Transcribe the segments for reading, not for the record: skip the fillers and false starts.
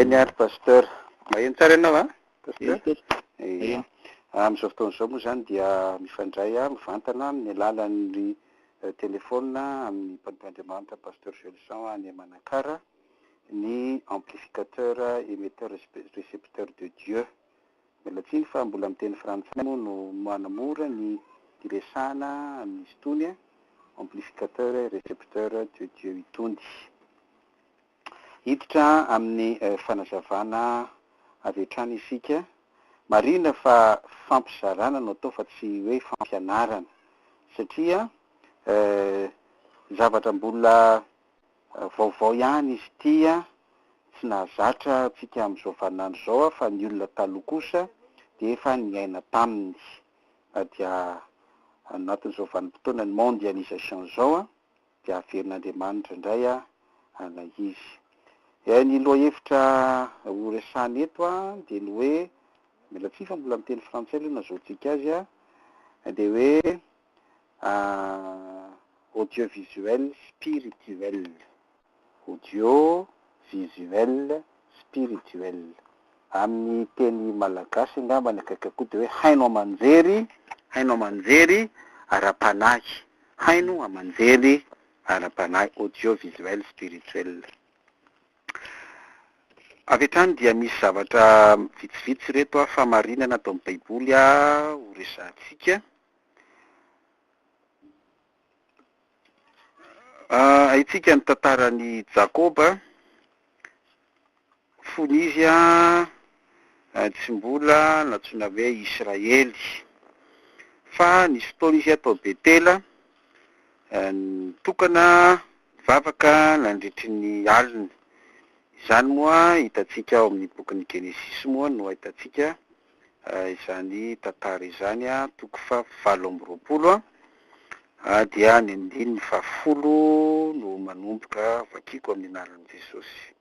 Eny ary pasteur, maheno tsara ianao a pasteur? Amin'izao fotoan'izao moa zany dia mifandray mivantana amin'ny alalan'ny telefona amin'ny mpandimandriamanitra pasteur Gelson any Manakara, ny amplificateur émetteur récepteur de Dieu. Melatsiny fa mbola amin'ny teny frantsay moa no manamora ny diresana amin'izy itony amplificateur récepteur de Dieu itony. Hiditra amin'ny fanazavana avy hatrany isika, marina fa fampizarana no atao fa tsy hoe fampianarana, satria zavatra mbola vaovao ihany izy tia, tsy nahazatra tsika amin'izao vaninandro zao fa ny olona taloha kosa dia efa niaina taminy. Dia anatin'izao vanim-potoana ny mondialisation zao dia averin'Andriamanitra indray ana izy. Ny loha-hevitra horesana eto dia ny hoe, mila tsy fa mbola miteny frantsay aloha nazahoantsika azy dia hoe audiovisuel spirituel, audiovisuel spirituel. Amin'ny teny malagasy angamba ny akaiky koa dia hoe haino amanjery ara-panahy, haino amanjery ara-panahy, audiovisuel spirituel. Avy hatrany dia misy zavatra vitsivitsy reto famarinana atao amin'ny baiboly ho resantsika. Ahitsika ny tantaran'i Jakoba, fony izy tsy mbola natsoina hoe Israely, fa nisy fotoana izy atao Betela, nitokana vavaka nandritry ny alina. Izany moa hitatsika ao amin'ny bokin'ny Genesis moa no ahitatsika izany tantara izany toko fa 7 dia ny 10 no manomboka vakiko amin'ny anaran'i Jesosy.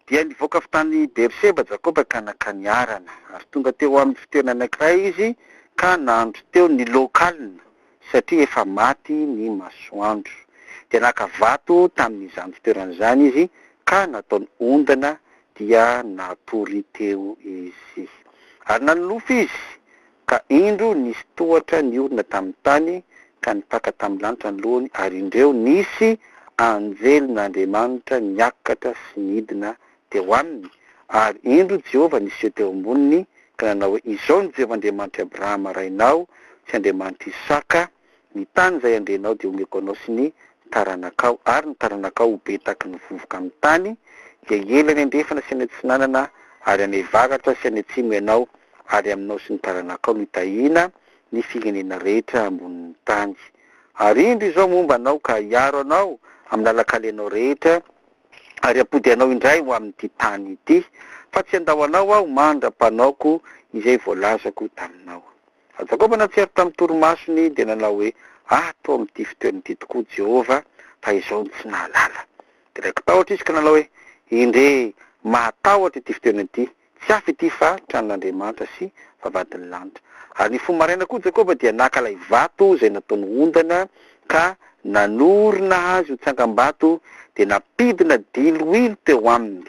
Dia nivoaka avy tany Berseba Jakoba ka nakaniarana, ary tonga teo amin'ny fitoerana anankiray izy ka nandro teo ny lokalina satria efa maty ny masoandro. Dia naka vato tamin'izany fitoerana izany izy ka nataony ondana dia natory teo izy. Ary nanofo izy ka indro nisy tohatra ny olona tamin'ny tany ka nipaka tamin'ny lanitra ny lohany, ary indreo nisy anjelon'Andriamanitra niakatra sy nidina teo aminy. Ary indro Jehova niseho teo amboniny ka nanao hoe izao ny Jehovahandriamanitra Abrahama rainao sy Andriamanitra Isaka, ny tany izay andrenao dia omeko anao sy ny taranakao, ary ny taranakao ho betaky ny vovoka amin'ny tany, dia elany andrefana sy any antsinanana, ary anevakatra sy any atsimo ianao, ary aminao sy ny taranakao no hitahina ny firenena rehetra ambonin'ny tany. Ary indro izao momba anao ka hiaro anao amin'ny lalakalenao rehetra, ary ampody anao indray ho amin'ity tany ity, fa tsy andao anao aho mandra-panaoko izay voalazako taminao. Jakoba natsero tamin'ny torimasony dia nanao hoe atao amin'ity fitoerana ity tokoa Jehova, fa izao ny tsy nahalala. Dia raiko tahotra izy ka nanao hoe indre mahatahotra ity fitoerana ity, tsy hafa ity fa tranon'Andriamanitra sy vavadin'ny lanitra. Ary ny fomba maraina koa Jakoba dia naka ilay vato izay nataony ondana ka nanorina azy ho tsangam-bato dia napidina diloilo teo aminy.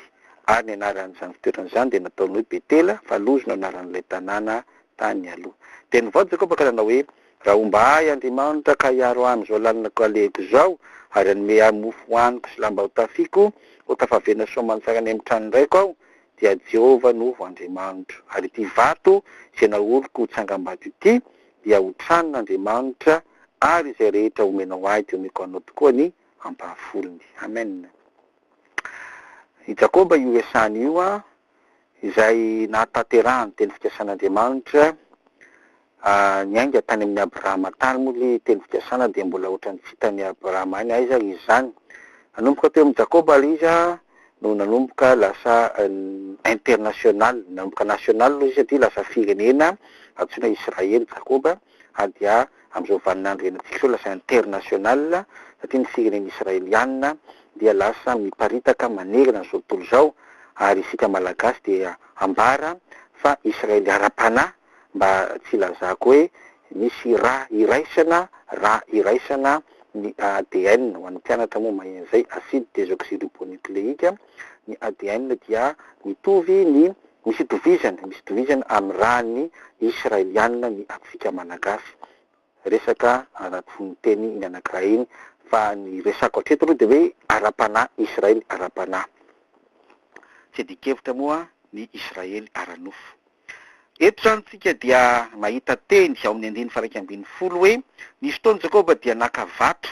Ary ny anaran'izany fitoerana izany dia nataony hoe Betela, fa lozona anaran'ilay tanàna tany aloha. Dia nivady Jakoba ka nanao hoe raha omba ahy Andriamanitra ka hiaro amin'izao lalina kaleko izao, ary anome mofo hoaniko sy lamba ho tafiako, ho tafavena soamantsara any amin'ny trano raiko aho, dia Jehova no ho Andriamanitra. Ary ity vato izay naoriko ho tsangam-bato ity dia ho tranon'Andriamanitra, ary izay rehetra omenao ahy dia omeko anao tokoa ny ampahafolony. Amen. I Jakoba io esany io izay nahatanterahany teny fikasan'Andriamanitra, niainga tany amin'ny Abrahama tany moa le teny fikasana dia mbola ohatrany tsy tany Abrahama any aiza izany. Nanomboka teo amin'ny Jakoba izy no nanomboka lasa international, nanomboka national aloha izy satria lasa firenena antsoina Israely Jakoba, dia amin'izao vaninandro enantsika zao lasa international satria ny firenena israelianina dia lasa miparitaka manerana zao tontolo zao, ary isika malagasy dia ambara fa Israely ara-panahy mba tsy lazako hoe misy raha iraisana ny ADN ho an'ny mpianatra moa mahay an'izay acide désoxyribonucléique. Ny ADN dia mitovy ny misy itovizana amin'ny raha ny israelianina ny antsika malagasy. Resaka anaty foniteny ny anankiray iny, fa ny resako hatreto aloha dia hoe ara-panahy, Israely ara-panahy. Tsy adikevitra moa ny Israely ara-nofo. Eto zany tsika dia mahita teny ao amin'ny 120 hoe nisy taona Jakoba dia naka vato,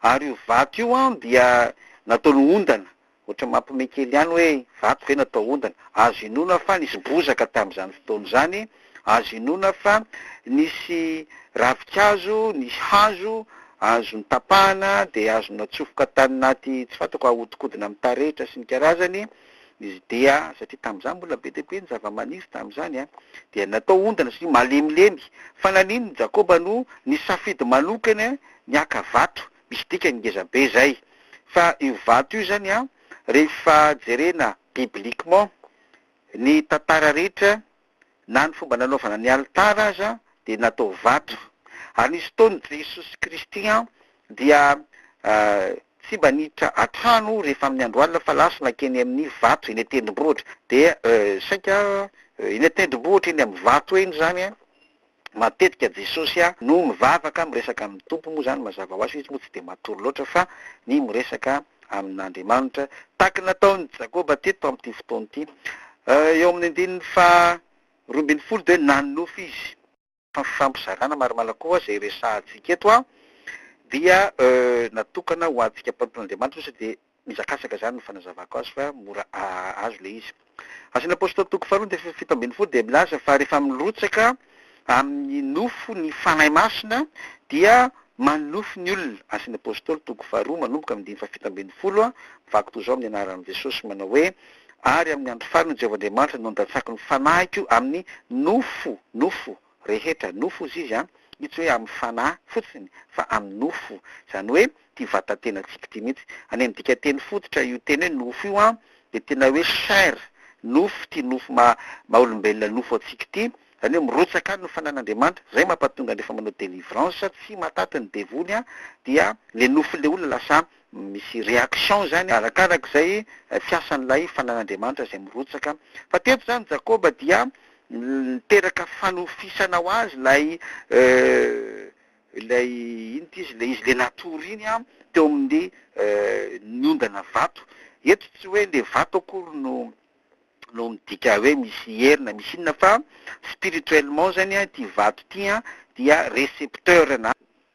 ary io vato io dia nataony ondana, ohatra mampimekely ihany hoe vato ve natao ondana, azo inona fa nisy bozaka tamin'izany fotoana zany, azo inona fa nisy ravikazo, nisy hazo azony tapahana dia azony natsofoka tany naty tsy fantako ahodikodina amin'ny taretra sy ny karazany, izy dia satria tamin'izany mbola be dia be ny zava-maniry tamin'izany dia natao ondana sy malemilemy, fa nanino Jakoba no nisafidy manokana niaka vato, misy dikany ngezabe zay. Fa io vato io zany rehefa jerena bibliquement ny tantara rehetra na ny fomba nanaovana ny altara aza dia natao vato. Ary nisy taony Jesosy Kristy dia tsy mba niditra atrano rehefa amin'ny andro alina fa lasa nakeny amin'ny vato eny an-tendrombohitra, dia saika eny an-tendrombohitra eny amin'ny vato eny zany matetika Jesosy no mivavaka miresaka amin'ny tompo moa zany mazava ho azy, izy moa tsy dia matory loatra fa ny miresaka amin'Andriamanitra tahaka nataony Jakoba teto amin'ity fotoana ity. Eo amin'ny 120 dia nanofo izy. Fampizarana marimarina koa izay resahantsika eto dia natokana ho antsika mpampian'Andriamanitra sy dia mizakasaka zany ny fanazavako azy fa mora azo le izy. Asin'ny apôstôly toko faharoa dia 17 dia milaza fa rehefa milotsaka amin'ny nofo ny fanahy masina dia manofo ny olona. Asin'ny apôstôly toko faharoa manomboka amin'ny 17 mivaky toy izao amin'ny anaran'i Jesosy manao hoe ary amin'ny andro farany Jehovah'Andriamanitra nondatsaky ny fanahiko amin'ny nofo rehetra, nofo izy tsy hoe amin'ny fanahy fotsiny fa amin'ny nofo, zany hoe ty vatantenatsika ty mihitsy. Any amin'ny dikateny fototra io teny hoe nofo io dia tena hoe chair, nofo ty nofo maha-olombelona nofo atsika ty, zany hoe mirotsaka ny fanan'Andriamanitra. Zay mampatonga rehefa manao délivrance tsy mataty ny devoly dia le nofo le olona lasa misy réaction zany arakarak'izay fiasan'ilay fanan'Andriamanitra zay mirotsaka. Fa teto zany Jakoba dia teraka fanofisana ho azy ilay izy le natory iny teo amin'ny niondana vato. Eto tsy hoe le vato akory no midika hoe misy herina misy inona, fa spirituellement zany ty vato ty dia récepteur na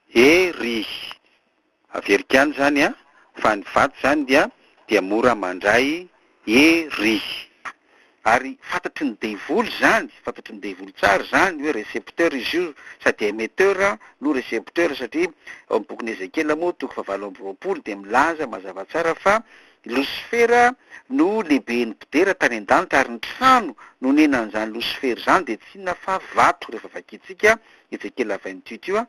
hery amerikany zany fa ny vato zany dia mora mandray hery. Ary fantatry ny devoly zany, fantatry ny devoly tsara zany hoe récepteur izy io sady émetteur no récepteur, satria ao amin'ny bokin'ny Ezekela moa toko 7:20 dia milaza mazava tsara fa Lucifera no lehiben'ny mpidera tany an-danitra, ary ny trano no nenan'izany Lucifera zany dia tsy inona fa vato. Rehefa vakitsika Ezekela 28 io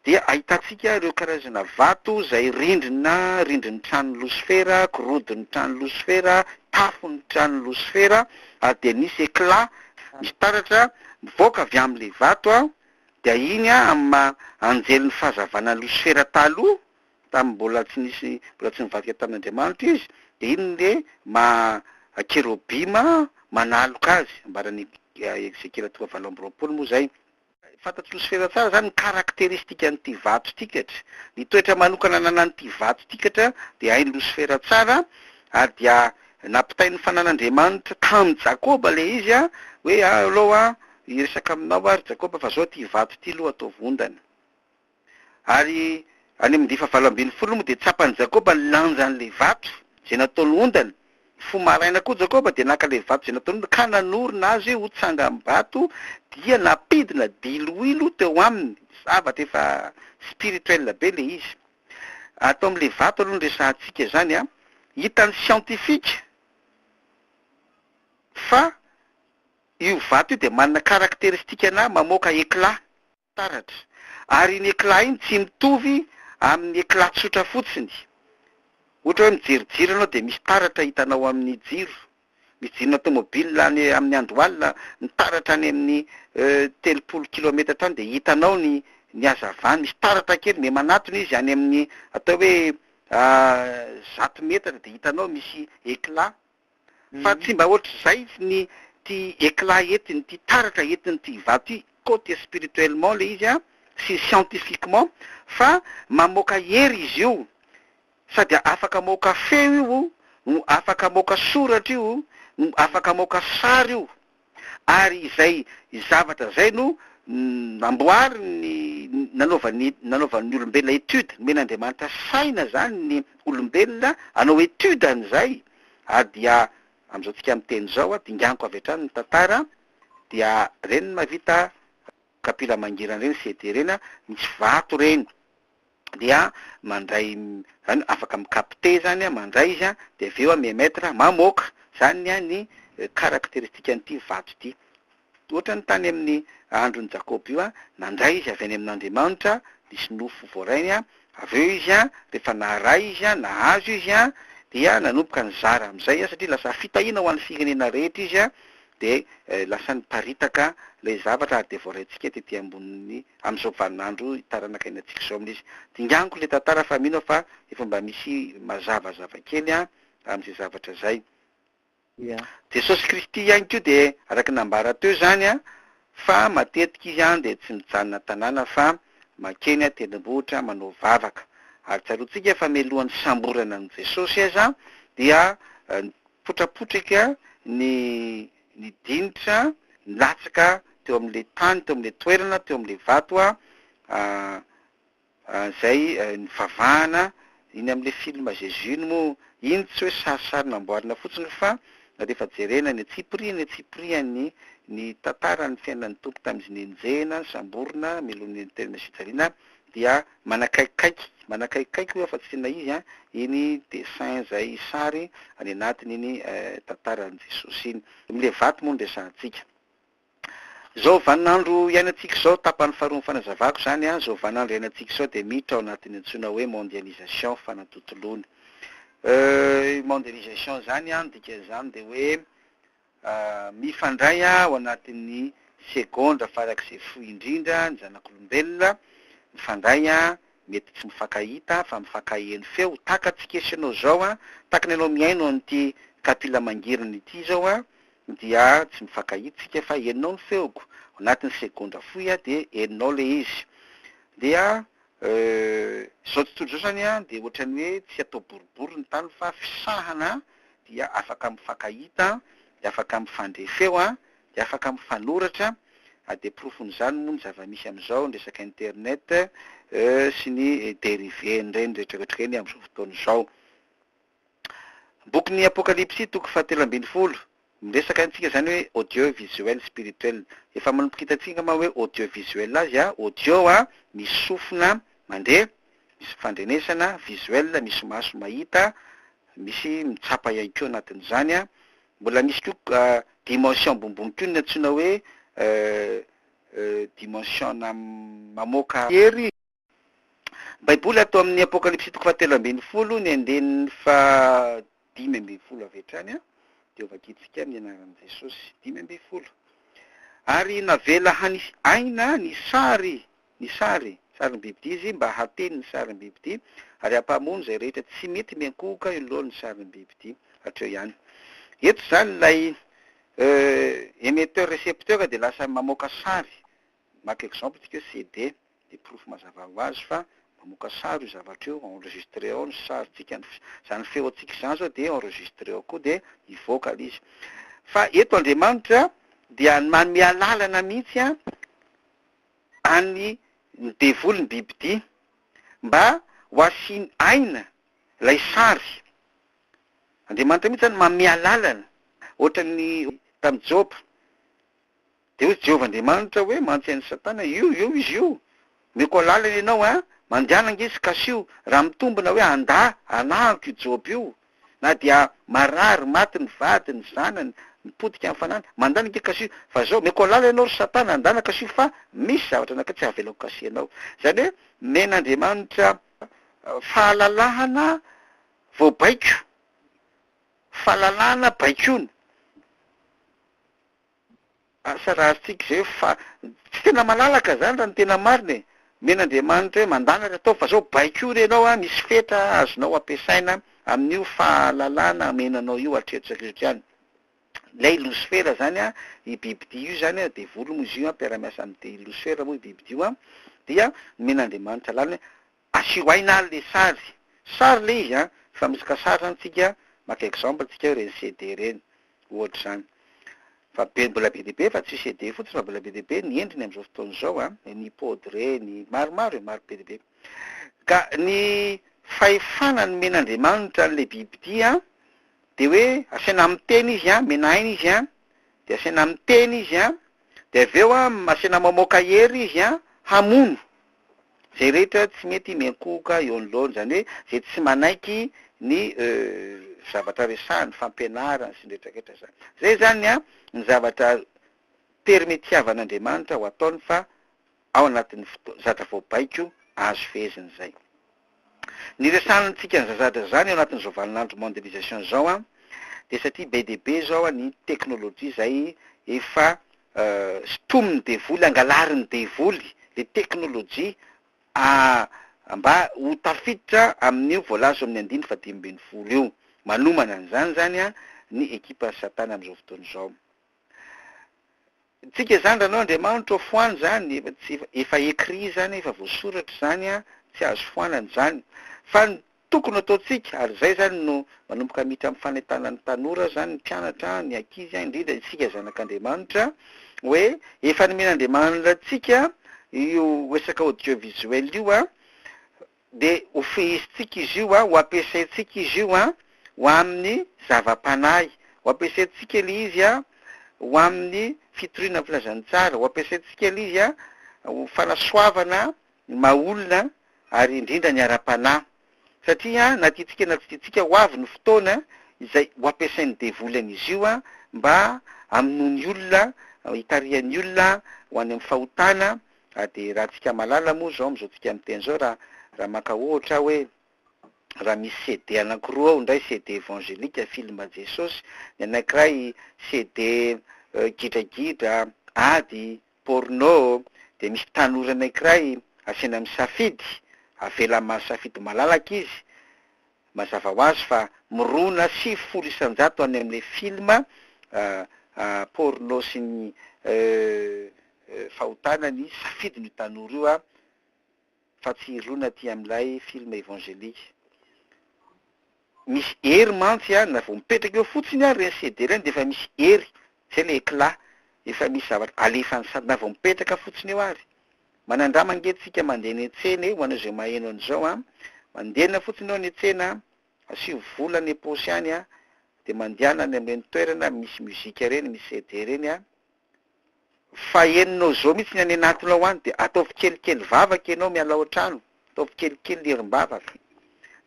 dia ahitantsika ireo karazana vato zay rindrin'ny tranon'ny Lucifera, korodin'ny tranon'ny Lucifera, tafon'ny tranon'ny Lucifera, dia nisy éclat, misy taratra mivoaka avy amin'le vato dia iny amin'ny anjelin'ny fahazavana Lucifera taloha tamin'ny mbola tsy nivadika tamin'Andriamanitra izy, dia iny le kerobima manaloka azy, ambaran'ny Ezekela 7:20 moa zay. Fantatry Lucifera tsara zany ny karakteristika n'ity vato tikatra, ny toetra manokana nanan'ity vato tikatra dia hain'ny Lucifera tsara, ary dia nampitain'ny fanan'Andriamanitra tamin'ny Jakoba le izy hoe aloha iresaka aminao ary Jakoba fa zao ty vato ty aloha atao vondana. Ary any amin'ny 7:20 moa dia tsapan'ny Jakoba ny lanjan'le vato zay nataony ondana. Fo maraina koa Jakoba dia naka le vato zay nataony ondana ka nanorina azy ho tsanga amin'ny vato, dia napidina diloilo teo aminy, zavatra efa spirituel be le izy. Atao amin'le vato aloha ny resahantsika zany hitan'ny scientifique fa io vato io dia manana karakteristika mamoaka éclat taratra, Ary ny éclat iny tsy mitovy amin'ny éclat tsotra fotsiny. Ohatra hoe mijerijery anao de misy taratra hitanao amin'ny jiro. Misy jirona tomobile amin'ny andro alina mitaratra any amin'ny 30 kilometatra any de hitanao ny hazavany, misy taratra kely me manatona izy any amin'ny atao hoe 100 metatra de hitanao misy éclat. Fa tsy mba ohatr'izay ny ty éclat etiny, ty taratra etiny ty vato ty côté spirituellement le izy sy scientifiquement, fa mamoaka hery izy io, sady afaka mamoaka feo io, no afaka mamoaka soratra io, no afaka mamoaka sary io. Ary izay zavatra zay no namboary nanaovan'ny olombelona étude, men'Andriamanitra saina zany ny olombelona anao étude an'izay. Dia am'izao tsika miteny zao dinganiko avy hatrany ny tantara, dia reny no mavita kapila mangirana reny CD reny misy vato reny, dia mandray zany afaka mikapte zany mandray izy de avy eo mimetra mamoaka zany ny caractéristique an'ity vato ity. Ohatra ny tany amin'ny andron'ny Jakob io nandray izy avy any amin'Andriamanitra nisy nofo voarainy, avy eo izy rehefa naray izy nahazo izy dia nanomboka nizara am'izay satria lasa fitahina ho an'ny firenena rehetra izy de lasa niparitaka le zavatra ary de voaraintsika tety amboniny am'izao vaninandro taranakainantsika zao amin'izy. Dinganiko le tantara fa mino fa efa mba misy mazavazava kely am'izay zavatra zay. Jesosy Kristy ihany ko de araky nambara teo zany fa matetika izy de tsy mijanona tanàna fa makeny tendrombohitra manao vavaka. Ary tsarotsika fa melohan'ny samborana an' Jesosy aza dia potrapotrika ny dinitra nilatsaka teo amin'le tany, teo amin'le toerana, teo amin'le vato zay nivavahana iny amin'le film Jésus mo iny tsy hoe sarisary namboarina fotsiny fa rehefa jerena ny Tsipriany ny tantara ny fiainan'ny tompo tam'izy nenjena samborina melohan'ny terina Sitsalina dia manakaikikaiky hoe fa tsy na izy iny dessin zay sary any anatiny iny tantaran'i Jesosy iny amin'le vato moa nresantsika. Zao vaninandro iainantsika zao tapany faharoa fanazavako zany zao vaninandro iainantsika zao de miditra ao anatin'ny antsona hoe mondialisation fanatotoloana. Mondialisation zany dika zany de hoe mifandray ao anatin'ny segondra farak'izay fohy indrindra ny zanak'olombelona, mifandray mety tsy mifankahita fa mifankaheny feo, takatsika esanao zao takany anao miaino an'ity kapila mangirana ity zao dia tsy mifankahitsika fa heninao ny feoko anatin'ny segondra fohy de heninao le izy. Dia zao tontolo zao zany de ohatrany hoe tsy atao boribory ny tany fa fisahana dia afaka mifankahita, de afaka mifandre feo de afaka mifanoratra. De profon'izany moa ny zava-misy am'izao ny resaka internet sy ny dérivé reny rehetrarehetra reny am'izao fotoana zao. Bokin'ny Apocalypse toko 17 miresaka antsika zany hoe audiovisuel spirituel. Efa manomboka hitatsika ma hoe audiovisuel azy audio misy sofina mandeha, misy fandrenesana, visuel misy maso mahita, misy mitsapa ihany koa anatin'izany mbola misy koa dimension ambonimbony koa ny antsoina hoe dimension mamoaka hery. Baiboly atao amin'ny Apocalypse toko 17 ny andeniny fa 15 avy hatrany de ovakitsika amin'ny anaran'i Jesosy 15. Ary navela aina ny sarim-bibidy izy mba hateny ny sarim-bibidy ary hampamono zay rehetra tsy mety miankohoka alohan'ny sarim-bibidy hatreo ihany. Eto zany lay émetteur récepteur de lasa mamoaka sary. Maka exemple tsika CD de proof mazava ho azy fa mamoaka sary io zavatra io enregistré ao ny sary tsika zany feo atsika zany zao de enregistré ao koa de ivoaka izy. Fa eto Andriamanitra dia manome lalana mihitsy any devolony bibidy mba ho asiny aina lay sary. Andriamanitra mihitsy zany manome lalana ohatrany tamin'ny Job de hoe Jehovah Andriamanitra hoe mantsainy Satana io izy io meko lalana ianao mandiananga izy kasy io raha mitombona hoe anahako io Job io na dia marary maty ny vady ny zanany mipodika amin'ny fanana mandanaka kasi fa zao mekolala ianao ry satana andana kasi fa misy zavatra anaka tsy avelako kasi ianao zany hoe men'Andriamanitra fahalalahana vao baiko fahalalahana baikona asa raha tsika zay fa tsy tena malalaka zany raha ny tena mariny men'Andriamanitra hoe mandanaka atao fa zao baikona ianao misy fetra azonao ampiasaina amin'io fahalalahana amenanao io atretra kristiana lay Lucifer zany i bibidia io zany de volo moa izy io mpiara-miasa amin'ny de Lucifer moa i bibidia dia men'Andriamanitra lalina asio aina le sary le izy fa misy ka sary zany tsika maka exemple tsika hoe reny CD reny ohatra zany fa mbola be deaibe fa tsy CD fotsiny fa mbola be deaibe ny endriny amin'izao fotoana zao ny pôdy reny maromaro maro be deaibe ka ny fahefana ny men'Andriamanitra le bibidia de hoe asena amin'ny teny izy menaina izy de asena amin'ny teny izy de aveo asena mamoaka hery izy hamono zay rehetra tsy mety miankoka eo anoloana zany hoe zay tsy manaiky ny zavatra resahany fampianarana sy nrehetrarehetra zany zay zany ny zavatra permetiavan'Andriamanitra ho ataony fa ao anatin'ny zatra vao baiko azo feheziny zay ny resanitsika ny zazatra zany ao anatin'izao valinandro mondialisation zao de satria be deaibe zao ny teknôlôjia zay efa stominy devoly angalariny devoly le teknôlôjia mba ho tafiditra amin'io voalazo amin'ny 5-10 io manomana an'izany zany ny ekipa satana amin'izao fotoana zao tsika zany ranao Andriamanitra foany zany efa écrit zany efa voasoratra zany tsy azo foanany zany fa ny tokony ataotsika ary zay zany no manomboka mitra amin'ny fanetana ny tanora zany ny mpianatra ny ankizy indrindra isika zanak'Andriamanitra hoe efa ny men'Andriamanitra tsika io resaka audiovisuel io de ho fehezitsika izy io ho ampiasaitsika izy io ho amin'ny zava-panahy ho ampiasaitsika le izy ho amin'ny fitoriana filazantsara ho ampiasaitsika le izy ho fanasoavana maolona ary indrindra ny ara-panahy satria na tiatsika na tsy tiatsika ho avy ny fotoana izay ho ampiasain'ny devolana izy io mba aminony olona hitarihan'ny olona ho any amin'ny fahotana de raha tsika malala moa zao am'izao tsika amin'ny teny zao raha maka ohatra hoe raha misy CD anankiroa ao ndray CD évangélika film Jesosy ny anankiray CD gidragidra ady porno de misy tanora anankiray asena misafidy avela masafidy malalaka izy mazava ho azy fa mirona 7 isanjato any amin'le film porno sy ny fahotana ny safidy ny tanora io fa tsy irona ty amin'ilay film évangélika misy hery mantsy na vao mipetraka eo fotsiny reny CD reny de efa misy hery zay le éclat efa misy zavatra alefany sady na vao mipetraka fotsiny eo ary manandra mangetytsika mandeha ny tsena ho anao zay maheno an'izao mandehana fotsiny eo ny tsena 7 volana eposy any de mandehana any amin'ny toerana misy muzika reny misy CD reny fa eninao zao mitsy ny any anatinao any de ataovy kelikely vavaka ianao miala otrano ataovy kelikely herim-bavaka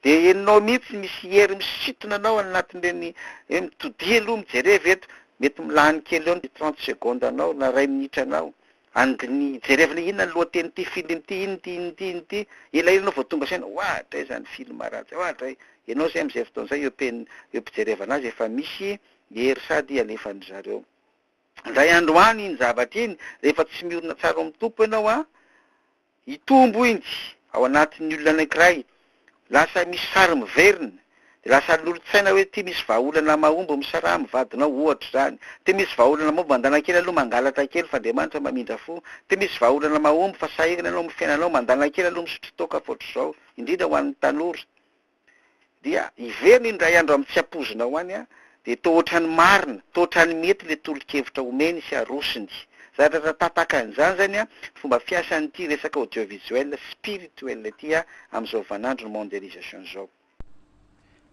de eninao mitsy misy hery misitona anao anatin'ireny mitodia aloha mijereva eto mety milany kely eo ny 30 secondes anao na 2 minitra anao andiny jerevana inona ny lohateny ty film ty ty elaela anao vao tonga saina oatra zany film ratsy oatra ianao zay am'izay fotoana zay eo mpijerevana azy efa misy hery sady alefany zareo ndray androany iny zavatra iny rehefa tsy miorina tsara amin'ny tompo ianao hitombo iny ao anatin'ny olona anankiray lasa misy sary miverina de lasa lolo-tsaina hoe ty misy vahaolana mahombo misara mivadinao ohatra zany ty misy vahaolana mahombo mandana kely aloha mangalatra kely fa Andriamanitra mamindra fo ty misy vahaolana mahombo fa sahirana anao mifiainanao mandana kely aloha misotro toka foatra zao indrindra ho an'ny tanora dia iverina iny ray andro amin'ny tsy apozinao any de to ohatrany marina to ohatrany mety le tolo-kevitra omeny sy arosiny zavatra tataka an'izany zany fomba fiasan'ity resaka audiovisuel spirituel ty am'izao vanandro ny mondialisation zao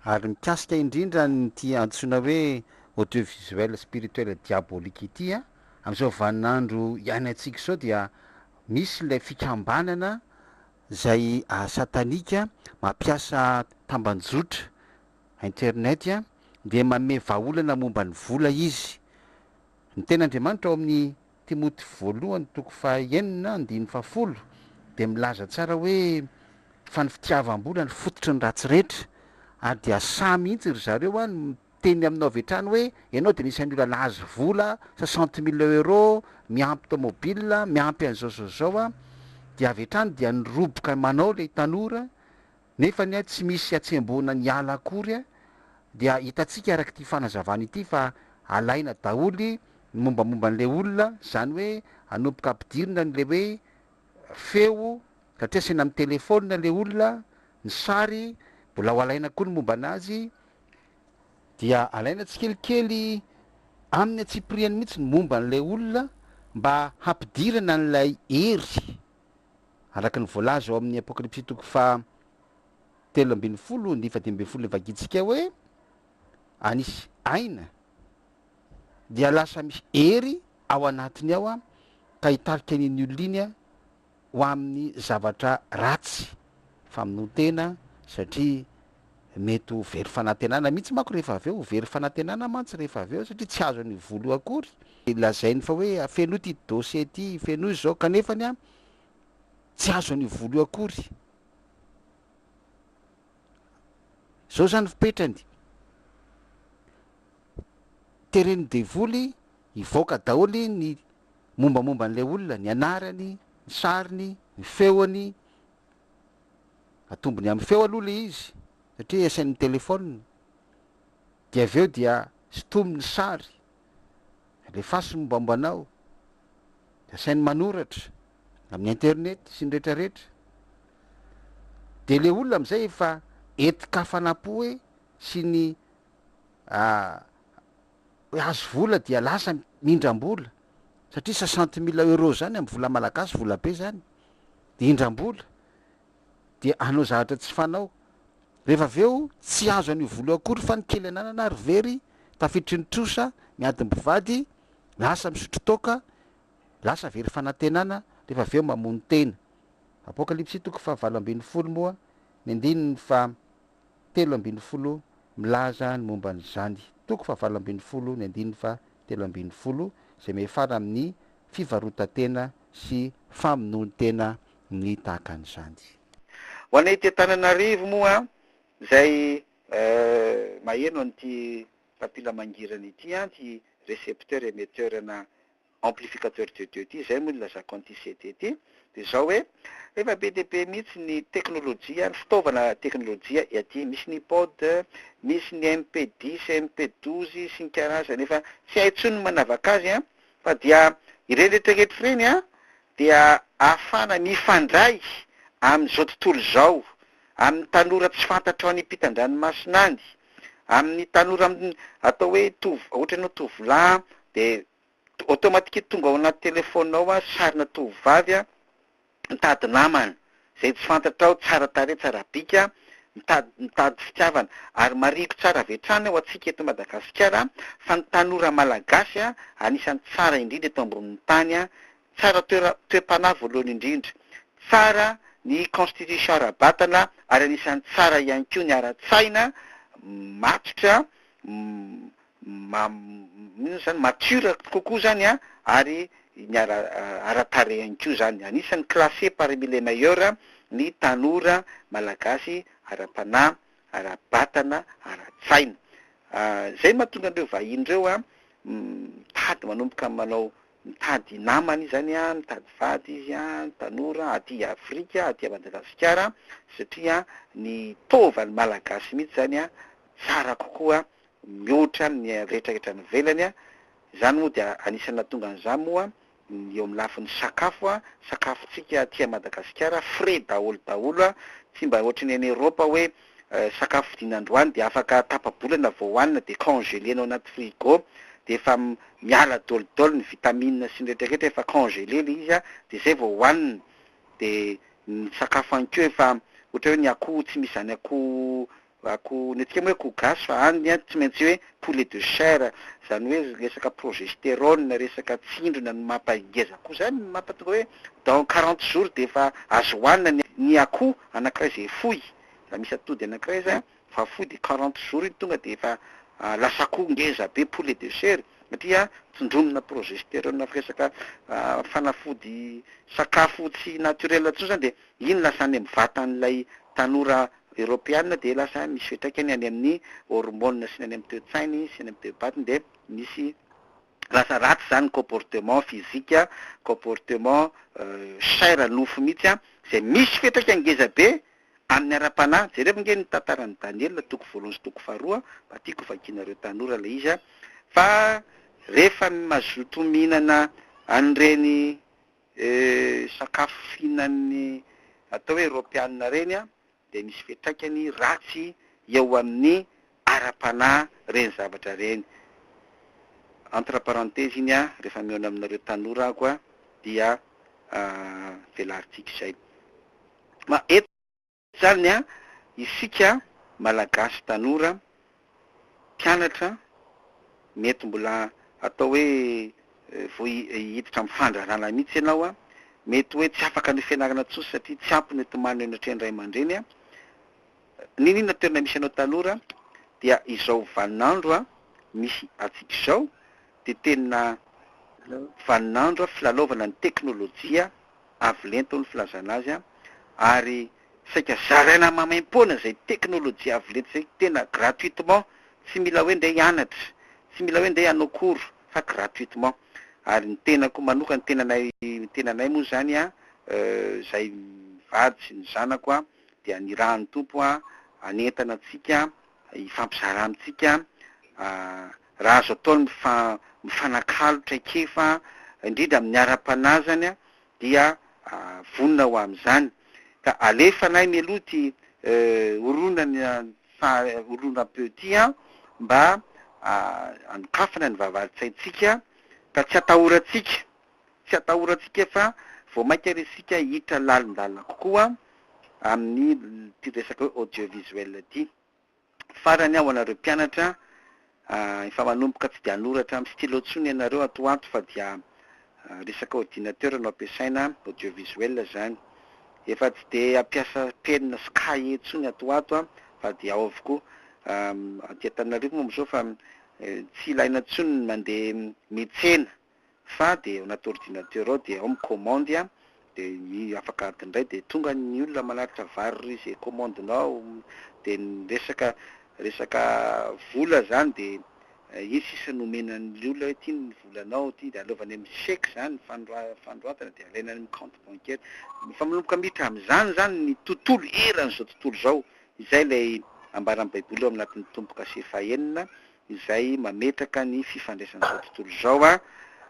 ary mikasika indrindra ty antsoina hoe audiovisuel spirituel diabolique ity am'izao vanandro ihany atsika zao dia misy le fikambanana zay satanika mampiasa tambanjotra internet de mame vahaolana momba ny vola izy ny ten'Andriamanitra ao amin'ny Timoty voalohany toko 9:10 de milaza tsara hoe fa ny fitiavam-bola ny fototry ny ratsy rehetra, ary dia sa mihitsy ry zareo a teny aminao avy hatrany hoe ianao de nisy an'olona lahazo vola 60 000 euro miampy tomobile miampy an'zao a de avy hatrany dia nyroboka manao le tanora nefa ny a tsy misy atsembona ny ala akory a dia hitatsika araky ty fanazavana ity fa alaina daholy mombamomba n'le olona, zany hoe anomboka ampidirina n'le hoe feo satria asina amy telefona le olona ny sary mbola ho alaina koa ny momba anazy, dia alaina tsikelikely amin'ny atsipiriany mihitsy ny momba n'le olona mba hampidirana n'lay hery araky ny voalaza ao amin'ny apokalipsy toko 7:12 vagitsika hoe anisy aina dia lasa misy hery ao anatiny ao a ka hitarika an'iny olona iny a ho amin'ny zavatra ratsy famonotena satria mety ho very fanantenana mihitsy manko rehefa avy eo, ho very fanantenana mantsy rehefa avy eo satria tsy azo any volo akory, lazainy fa hoe fenoy ty dossier ty fenoy zao kanefany a tsy azo any volo akory. Zao zany fipetrany tereny devoly hivoaka daholy ny mombamomba n'le olona, ny anarany, ny sariny, ny feony, atombony amin'ny feo aloha le izy satria asain'ny telefona, de avy eo dia sotominy sary le fasy mombamombanao de asainy manoratra amin'ny internet sy ny rehetrarehetra, de le olona am'izay efa etikafanam-po hoe sy ny hoe azo vola dia lasa mindram-bola satria 60 000 euro zany amy vola malagasy vola be zany de indram-bola de anao zavatra tsy fanao rehefa avy eo tsy azo an'io volo akory fa ny kely ananana ary very tafitry ny trosa miadi-mpivady lasa misotro toka lasa very fanantenana rehefa avy eo mamono tena. Apokalipsy toko 7:10 moa ny 7:13 milaza ny momba n'zany, toko 7:10 ny 7:13 zay mefara amin'ny fivarota-tena sy famonoan-tena ny tahaka an'izany. Ho anay ty Antananarivo moa zay maheno an'ity papila mangirana ity a ty récepteur émetteur na amplificateur de Dieu ty zay moa nilazako an'ty CD ty de zao hoe efa be de be mihitsy ny teknôlôjia, ny fitaovana teknôlôjia aty, misy ny pod, misy ny MP10, MP12 sy ny karazany, efa tsy hay tsony manavaka azy a fa dia ireny rehetrarehetra ireny a dia ahafana mifandray am'izao tontolo zao, amin'ny tanora tsy fantatra any ampitan-dranomasina any, amin'ny tanora atao hoe ohatranao tovolahy de automatique tonga ao anaty telefonao a sarina tovovavy a mitady namana zay tsy fantatra ao, tsara tare tsara bika, mitady fitiavana ary mariko tsara vetrany ao atsika eto Madagasikara fa ny tanora malagasy a anisan'ny tsara indrindra eto ambonin'ny tany a, tsara toe-panahy voalohany indrindra, tsara ny constitution ara-batana ary anisan'ny tsara ihany koa ny ara-tsaina matotra zany mature kokoa zany a ary ny ara-tare ihany koa zany, anisan'ny classé parmi les meilleurs ny tanora malagasy ara-panahy, ara-batana, ara-tsaina. Zay mahatonga andreo vahiny reo a mitady manomboka manao mitady namany zany a, mitady vady izy a, tanora aty Afrika, aty Madagasikara satria ny tovany malagasy mihitsy zany a tsara kokoa mihoatra ny rehetrarehetra nivelany a. Zany moa dia anisany nahatonga an'izany moa eo amin'ny lafin'ny sakafo a, sakafotsika aty Madagasikara frais daholo a, tsy mba ohatry ny Europe hoe sakafo dinandroany de afaka tapa-bolana vao hoanina de congelé nao anaty frigo de efa miala dôlodôlo ny vitamine sy ny rehetrarehetra efa congelé le izy a de zay vao hoanina, de ny sakafo any keo efa ohatra hoe ny akoho tsy misy zany akoho netika moa hoe akoho gasy fa any a tsy maintsy hoe poulet de chair, zany hoe resaka progestérone, resaka tsindrona ny mampangeza koa zany mampatonga hoe dans 40 jours de efa azo hoanina ny akoho anankiray zay foy, raha misy atody anankiray zay fa foy de 40 jours iny tonga de efa lasa akoho ngeza be poulet de chair, satria tsondromina progestéro resaka fanafody sakafo tsy naturel tso zany de iny lasa any amin'ny vatan'ilay tanora européenne de lasa misy fetraikany any amin'ny hormone sy any amin'ny toe-tsainy sy any amin'ny toe-batiny de misy lasa ratsy zany comportement physique comportement chair nofo mihitsy zay misy fetraka angeza be amin'ny ara-panahy jereo nge ny tantarany Daniel toko voalohany sy toko faharoa mba tiako vakinareo tanora le izy fa rehefa mazoto mihinana an'ireny sakafo fihinan'ny atao hoe européenne reny de misy fetraikany ratsy eo amin'ny ara-panahy reny zavatra reny. Entre parenthèse iny rehefa miona aminareo tanora koa dia velaritsika izay. Eto zany isika malagasy tanora mpianatra mety mbola atao hoe vo hiditra amin'ny fandrarana mihitsy ianao mety hoe tsy afaka ny fianarana tsotra satria tsy ampy ny otomany anatrehan'ny ray aman-dreny ninona toerana misy anao tanora dia izao vaninandro misy atsika izao de tena vaninandro filalaovana ny teknôlôjia avolento ny filazana azy ary saika zaraina mamaim-poana zay teknôlôjia avolento zay tena gratuitement tsy mila hoe ndeha hianatra tsy mila hoe ndeha hanao cours fa gratuitement ary ny tenako manokana ny tenanay moa zany zay mivady sy ny zanako dia nirahan'ny tompo anentana atsika hifampizara amintsika raha azo ataony mifanakalotra ekefa indrindra amin'ny ara-panahy zany dia vonina ho amin'izany ka alefanay meloha ty orona petit mba anokafana ny vavaritsaitsika ka tsy atahoratsika fa vao mainka resika hiditra lalindalina kokoa amin'ny ty resaka hoe audiovisuel ty. Farany aho anareo mpianatra efa manomboka tsy de anoratra amin'ny stylo tsony ianareo atoato fa dia resaka ordinateur no ampiasaina audiovisuel zany. Efa tsy de ampiasa penina sy cahier tsony atoato fa dia ao avokoa aty Antananarivo moa am'zao fa tsy ilaina tsony mandeha mitsena fa de ao anaty ordinateur ao de ao micommande de afaka adindray de tonga ny olona manaritra vary zay commandinao de resaka vola zany de izy sisa nomenan'ny olona hoe ty ny volanao ty de aleovany amin'ny chèque zany fandroatana de alaina amin'ny compte bancaire fa manomboka miditra amin'izany zany ny tontolo eran'izao tontolo zao izay lay ambaran'ny baiboly ao anatin'ny tomboka sy fahenina izay mametraka ny fifandraisan'izao tontolo zao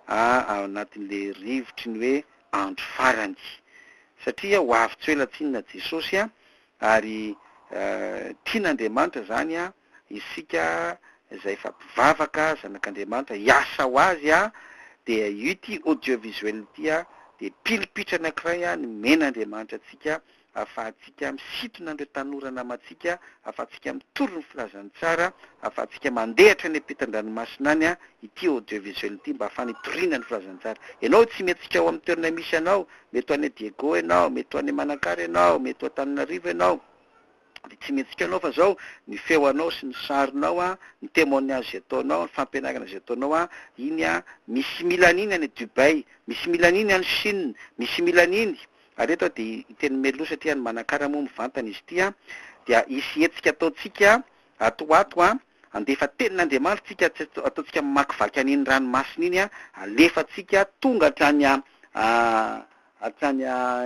ao anatin'le rivotry ny hoe andro farany satria ho avy tsy ela tsinona Jesosy ary tian'Andriamanitra zany isika izay fa mpivavaka zanak'Andriamanitra hiasa ho azy de io ty audiovisuel ty de pilipitra anankiray ny men'Andriamanitra atsika afahatsika misintona andreo tanora namatsika afahatsika mitoro ny filazany tsara afahatsika mandehatra ny ampitan-dranomasina any ity audiovisuel ity mba ahafany itorina ny filazany tsara. Ianao tsy metsika ao amin'ny toerana misy anao, mety ho any Diego ianao, mety ho any Manakary ianao, mety ho Antananarivo ianao, de tsy metsika anao fa zao ny feo anao sy ny sarinao ny témoignage ataonao, ny fampianarana zay ataonao iny misy milaniny any Dubai, misy milaniny any Chine, misy milaniny ary eto de iteny melo satria ny Manakary moa mivantana izy ty dia isy hetsika ataotsika atoato andefa tenin'Andriamanitra tsika ataotsika mamakivaky an'iny ranomasina iny alefatsika tonga hatrany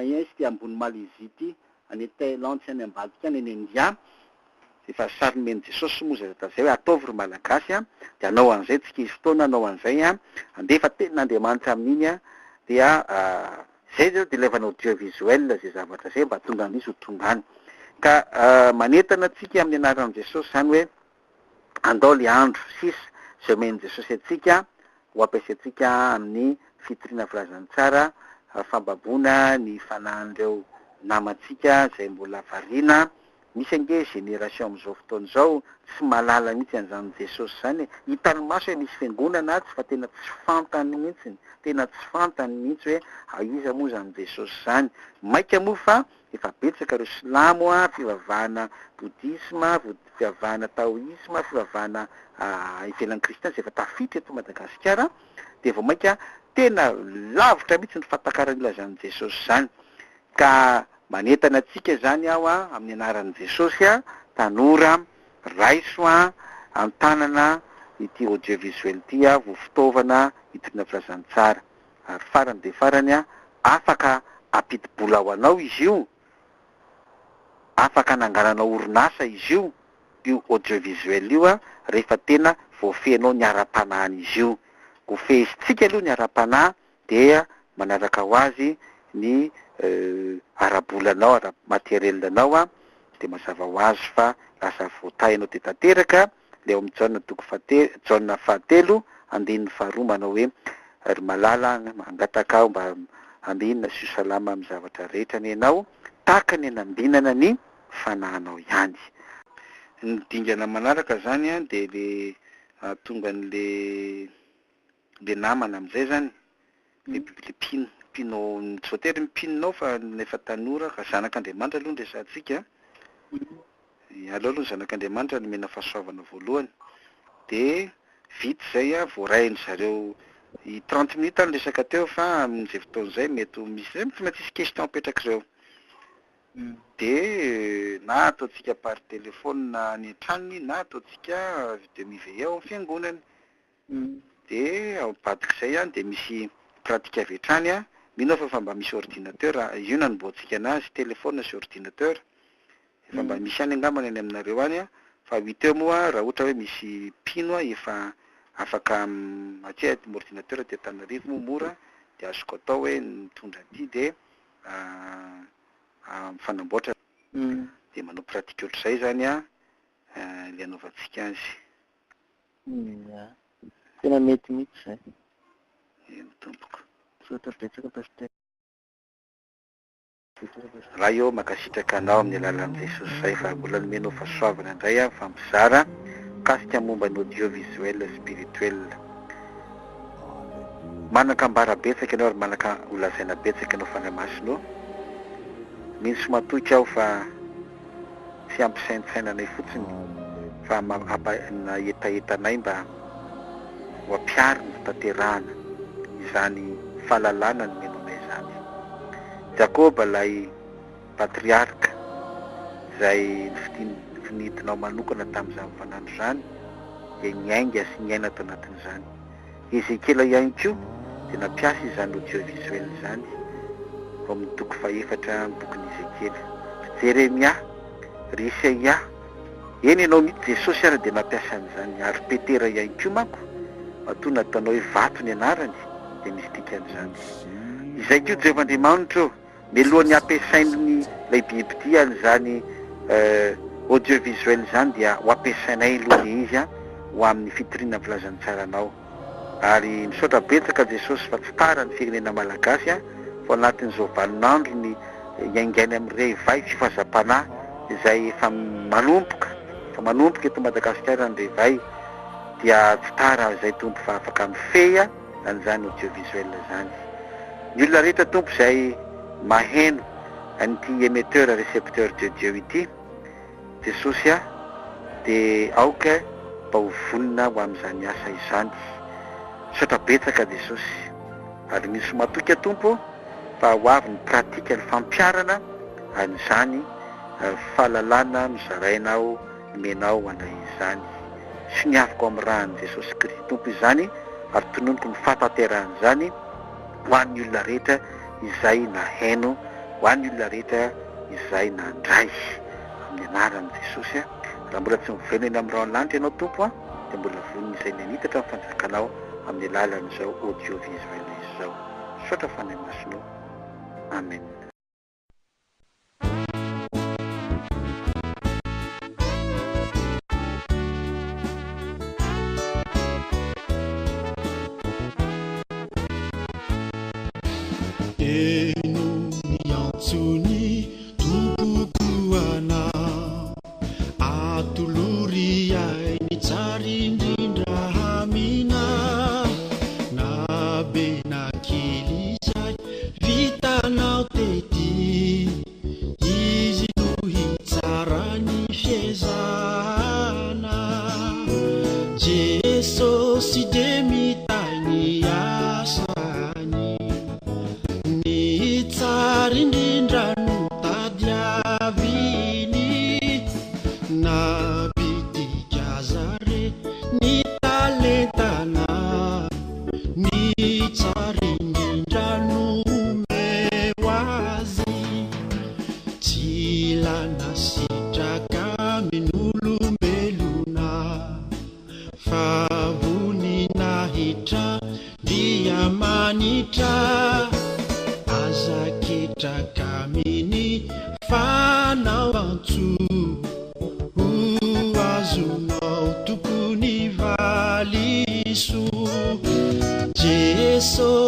izy ty ambony Malaisie ty any Thaïlande sy any ambadika any India efa sarimeny Jesosy moa zay hoe ataovy ry malagasy de anao an'izay tsika izy fotoana anao an'izay andefa tenin'Andriamanitra amin'iny dia zay zao de levana audiovisuel zay zavatra zay mba tonga amin'izy ho tonga any ka manentana atsika amin'ny anaran'i Jesosy zany hoe andao le andro sisa zay omeny Jesosy atsika ho ampiasaitsika amin'ny fitoriana filazany tsara fambaboana ny fanahin'ireo namatsika zay mbola variana misy ange génération am'izao fotoana zao tsy malala mihitsy an'izany Jesosy zany hitany maso hoe misy fiangonana tsy fa tena tsy fantany mihitsy tena tsy fantany mihitsy hoe aiza moa zany Jesosy zany maika moa fa efa betsaka ireo silamo fivavahana boudisme fivavahana taoisme fivavahana ivelan'ny kristiana zay efa tafiditra eto Madagasikara de vao maika tena lavitra mihitsy ny fatakaran'ila zany Jesosy zany ka manentana atsika zany aho amin'ny anaran'i Jesosy tanora raiso antanana ity audiovisuel ity vo fitaovana hitoriana filazantsara ary farany de farany afaka apidi-bola ho anao izy io afaka nangalana orinasa izy io audiovisuel io rehefa tena voafehinao ny ara-panahy izy io kofehisitsika aloha ny ara-panahy dia manaraka ho azy ny ara-bolanao ara-materielinao de mazava ho azy fa lasa voatahinao tetateraka le ao amin'ny jaona fahatelo andininy faharoa manao hoe ry malala mangataka ao mba andinina sy salama amin'ny zavatra rehetra ny ianao tahaka ny anambinana ny fanahinao ihany ny dingana manaraka zany de le tonga n'le namana am'izay zany le pinao sotery mipinonao fa nefa tanora ka zanak'Andriamanitra aloha resatsika aloha zanak'Andriamanitra no mena fahasoavana voalohany de vita zay voarahiny zareo i 30 minutes ny resaka teo fa amin'izay fotoan'izay mety misy maintsy question apetraka zao de na ataotsika par téléphone na ny antranony na ataotsika video mive ao fiangonany de ao badik'izay de misy pratika avy hatrany mino fa mba misy ordinateur io nanomboantsika anazy téléphone sy ordinateur efa mba misy any angambany any aminareo any fa 8 heures moa raha ohatra hoe misy pino efa afaka atsia ordinateur de Tanarivo moa mora de azoko atao hoe mitondra aty de mifanamboatra de manao pratika ohatr'izay zany le anaovantsika azy tena mety mihitsy zay tompoko sotra betsaka pasteur raha io makasitraka anao amin'ny alalan'i Jesosy zay fa mbola nomenao fahasoavana indray fampizara kasika momba ny audiovisuel spirituel manakambara betsaka ianao ary manaka olazaina betsaka ianao fanamasino misy matoky aho fa tsy ampisaintsainanay fotsiny fa na etaetanay mba ho ampiary ny tanterahana izany fahalalana ny menonay zany Jakoba lay patriarka zay finidinao manokana tamin'izany fanandro zany de nyainga sy nyaina tao anatin'izany Ezekela ihany koa de nampiasa izany audiovisuel zany ao amin'ny toko faefatra bokiny Ezekela Jeremia ry Isaia eny ianao mihitsy Jesosy ary de nampiasa an'izany ary Petera ihany koa manko matoa nataonao hoe vato ny anarany de misy dikan'izany izay koa Jehovah'Andriamanitra mialohan'ny ampiasainy lay biby an'izany audiovisuel zany dia ho ampiasainay aloha izy ho amin'ny fitoriana filazantsaranao ary misaotra betsaka Jesosy fa tsy tara ny firenena malagasy fa anatin'izao valinandro ny iaingainy amin'irey vai fifazam-panahy izay efa manompoka eto Madagasikara ny revay dia tsy tara izay tompo fa afaka mifehy an'izany audiovisuel zany ny olona rehetra tompo izay maheno an'ity émetteur récepteur de Dieu ity Jesosy de aoka mba ho vonina ho amin'izany asa izany sotra betsaka Jesosy ary misy matoky tompo fa ho avy ny pratika ny fampiarana an'izany fahalalana nozarainao menao anay izany sy ny aviko amin'ny rahan'i Jesosy Kristy tompo izany ary tononoko ny fahatanteran'izany ho an'ny olona rehetra izay naheno ho an'ny olona rehetra izay nandray amin'ny anaran'i Jesosy raha mbola tsy mivenona amin'ny raolanitra ianao tompo de mbola vonina izay nanitatra ny fanjakanao amin'ny alalan'izao audiovisuel izao sotra fanahy masonao amen Eno miantsoni tubukuana sitraka amin'olombelona fa vonina hitra dia manitra azaketraka aminy fanao antso ho azonao tokony valiso Jeso